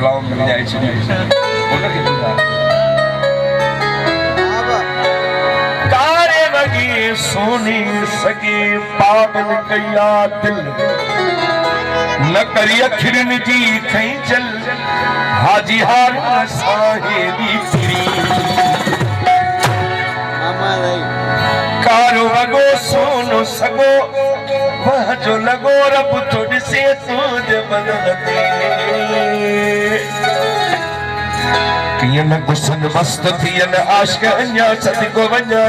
गाँव में जाए बोलो कि तारे बगी सोनी सगी पागल कया दिल न करिया खिरन जी खई चल हाजी हार साहेबी फिरी कारो वगो सोनो सगो वह जो लगो रब थोड़ी से तुझ बदलते कियन गुसन मस्त थियन आशिक अन्या सद को वन्या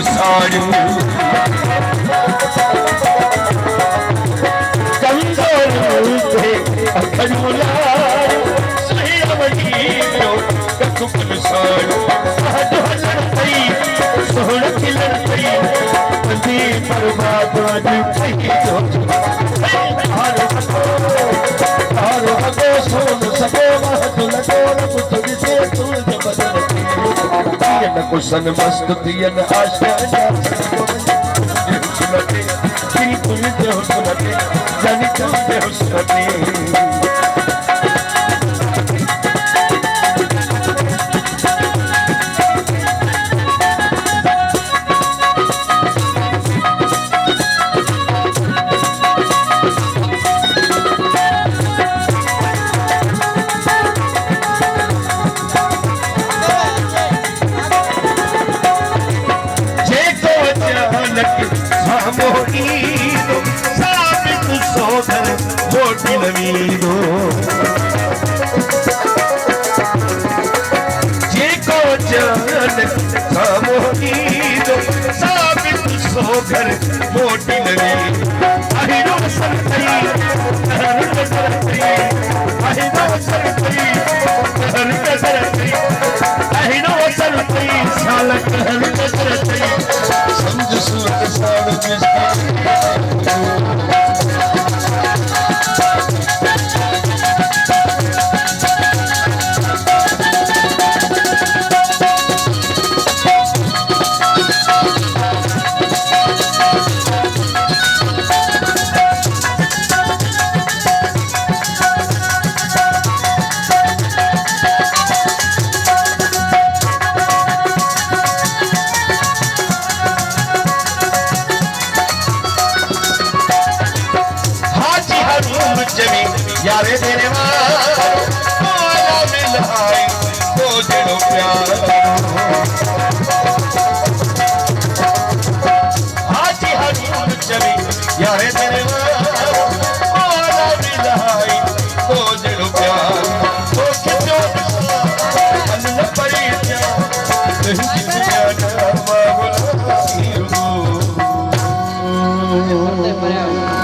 साड़ू कंदोर से अखड़ुला सही अवधीरो ककुल साड़ू हद हलर पई सोहण खिलर पई बंदी बर्बाद पई तो हारो हगो सोन सगो महत लगो रब तुझसे तुझ बदल न कुशन मस्त थियन आशा सुनते तेरी तुम दे हो सुनते जानी तुम दे हो सुनते नवीदो जे को जान सामोहीदो साबित सोगर मोटी नवी अहिरो सरतई हर सरतई अहिरो सरतई हर सरतई अहिरो सरतई सालक हर सरतई समझ सुत साल यारे तेरे माला मिलाई तो जड़ो प्यार हाजी हरून चली यारे तेरे माला मिलाई तो जड़ो प्यार तो कितो मन न पड़ी जा नहीं दुनिया का मामला